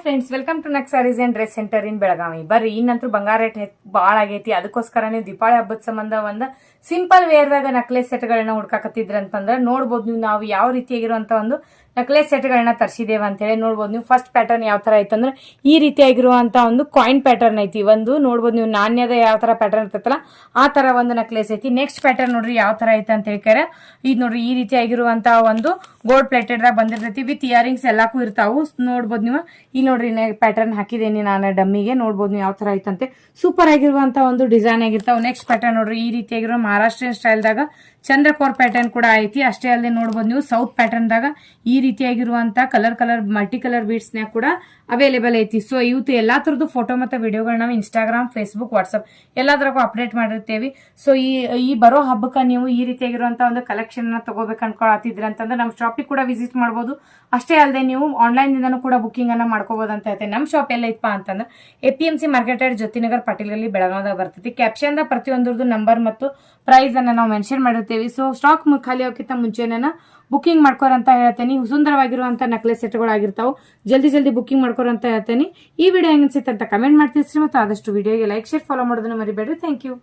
Friends, welcome to ನಕ್ sarees and dress centre in Belagavi. ಬರ್ರಿ, ಇನ್ನಂತೂ ಬಂಗಾರ ರೇಟ್ ಭಾಳ ಆಗೈತಿ. ಅದಕ್ಕೋಸ್ಕರ ನೀವು ದೀಪಾವಳಿ ಹಬ್ಬದ ಸಂಬಂಧ ಒಂದು ಸಿಂಪಲ್ ವೇರ್ದಾಗ ನಕ್ಲೆಸ್ ಸೆಟ್ಗಳನ್ನ ಹುಡ್ಕಾಕತ್ತಿದ್ರ ಅಂತಂದ್ರೆ ನೋಡ್ಬೋದು. ನೀವು ನಾವು ಯಾವ ರೀತಿಯಾಗಿರುವಂತ ಒಂದು ನಕ್ಲೆಸ್ ಸೆಟ್ಗಳನ್ನ ತರಿಸಿದೇವೆ ಅಂತ ಹೇಳಿ ನೋಡ್ಬೋದು. ನೀವು ಫಸ್ಟ್ ಪ್ಯಾಟರ್ನ್ ಯಾವ ತರ ಐತಂದ್ರೆ ಈ ರೀತಿಯಾಗಿರುವಂತ ಒಂದು ಕಾಯಿನ್ ಪ್ಯಾಟರ್ನ್ ಐತಿ. ಒಂದು ನೋಡ್ಬೋದು ನೀವು ನಾಣ್ಯದ ಯಾವ ತರ ಪ್ಯಾಟರ್ನ್ ಇರ್ತೈತಲ್ಲ ಆ ತರ ಒಂದು ನಕ್ಲೆಸ್ ಐತಿ. ನೆಕ್ಸ್ಟ್ ಪ್ಯಾಟರ್ನ್ ನೋಡ್ರಿ ಯಾವ ತರ ಐತೆ ಅಂತ ಹೇಳ್ತಾರೆ. ಇದು ನೋಡ್ರಿ ಈ ರೀತಿಯಾಗಿರುವಂತ ಒಂದು ಗೋಲ್ಡ್ ಪ್ಲೇಟೆಡ್ ದಾಗ ಬಂದಿರ್ತೈತಿ ವಿತ್ ಇಯರಿಂಗ್ಸ್ ಎಲ್ಲಾಕು ಇರ್ತಾವು. ನೋಡ್ಬೋದು ನೀವು. ಈ ನೋಡ್ರಿ ಪ್ಯಾಟರ್ನ್ ಹಾಕಿದೇನಿ ನಾನು ಡಮ್ಮಿಗೆ. ನೋಡ್ಬೋದು ನೀವು ಯಾವ ತರ ಐತಂತೆ. ಸೂಪರ್ ಆಗಿರುವಂತ ಒಂದು ಡಿಸೈನ್ ಆಗಿರ್ತಾವ. ನೆಕ್ಸ್ಟ್ ಪ್ಯಾಟರ್ನ್ ನೋಡ್ರಿ ಈ ರೀತಿಯಾಗಿರೋ ಮಹಾರಾಷ್ಟ್ರೀಯನ್ ಸ್ಟೈಲ್ ದಾಗ ಚಂದ್ರಕೋರ್ ಪ್ಯಾಟರ್ನ್ ಕೂಡ ಐತಿ. ಅಷ್ಟೇ ಅಲ್ಲದೆ ನೋಡ್ಬೋದು ನೀವು ಸೌತ್ ಪ್ಯಾಟರ್ನ್ ದಾಗ ಈ ರೀತಿಯಾಗಿರುವಂತ ಕಲರ್ ಮಲ್ಟಿ ಕಲರ್ ಬೀಡ್ಸ್ ನ್ಯಾಗ ಕೂಡ ಅವೈಲೇಬಲ್ ಐತಿ. ಸೊ ಇವತ್ತು ಎಲ್ಲಾ ತರದ್ದು ಫೋಟೋ ಮತ್ತೆ ವಿಡಿಯೋಗಳು ನಾವು ಇನ್ಸ್ಟಾಗ್ರಾಮ್, ಫೇಸ್ಬುಕ್, ವಾಟ್ಸ್ಆಪ್ ಎಲ್ಲದರಾಗೂ ಅಪ್ಡೇಟ್ ಮಾಡಿರ್ತೇವೆ. ಸೊ ಈ ಬರೋ ಹಬ್ಬಕ್ಕೆ ನೀವು ಈ ರೀತಿಯಾಗಿರುವಂತ ಒಂದು ಕಲೆಕ್ಷನ್ ತಗೋಬೇಕು ಅನ್ಕೊಳತಿದ್ರಿ ಅಂತಂದ್ರೆ ನಮ್ಮ ಶಾಪಿಗೆ ಕೂಡ ವಿಸಿಟ್ ಮಾಡಬಹುದು. ಅಷ್ಟೇ ಅಲ್ಲದೆ ನೀವು ಆನ್ಲೈನ್ ದಿಂದನೂ ಕೂಡ ಬುಕಿಂಗ್ ಅನ್ನ ಮಾಡ್ಕೋಬಹುದು ಅಂತ ಹೇಳ್ತೇನೆ. ನಮ್ಮ ಶಾಪ್ ಎಲ್ಲ ಐತಪ್ಪ ಅಂತಂದ್ರೆ APMC ಮಾರ್ಕೆಟ್ ಜ್ಯೋತಿನಗರ್ ಪಾಟೀಲ್ ಬೆಳಗಾವದಾಗ ಬರ್ತೈತಿ. ಕ್ಯಾಪ್ಷನ್ ದ ಪ್ರತಿಯೊಂದ್ರದ್ದು ನಂಬರ್ ಮತ್ತು ಪ್ರೈಸ್ ಅನ್ನ ನಾವು ಮೆನ್ಷನ್ ಮಾಡಿರ್ತೇವೆ. ಸೊ ಸ್ಟಾಕ್ ಖಾಲಿ ಆಗೋಕ್ಕಿಂತ ಮುಂಚೆನ ಬುಕಿಂಗ್ ಮಾಡ್ಕೋರ್ ಅಂತ ಹೇಳ್ತೇನೆ. ಸುಂದರವಾಗಿರುವಂತ ನಕ್ಲೆಸ್ ಸೆಟ್ಗಳು ಆಗಿರ್ತಾವೆ. ಜಲ್ದಿ ಬುಕಿಂಗ್ ಮಾಡ್ಕೋರ್ ಅಂತ ಹೇಳ್ತೇನೆ. ಈ ವಿಡಿಯೋ ಹೆಂಗ್ ಅನ್ಸಿತ್ತು ಅಂತ ಕಮೆಂಟ್ ಮಾಡ್ತೀವಿ ಮತ್ತು ಆದಷ್ಟು ವಿಡಿಯೋಗೆ ಲೈಕ್, ಶೇರ್, ಫಾಲೋ ಮಾಡೋದನ್ನ ಮರಿಬೇಡ್ರಿ. Thank you.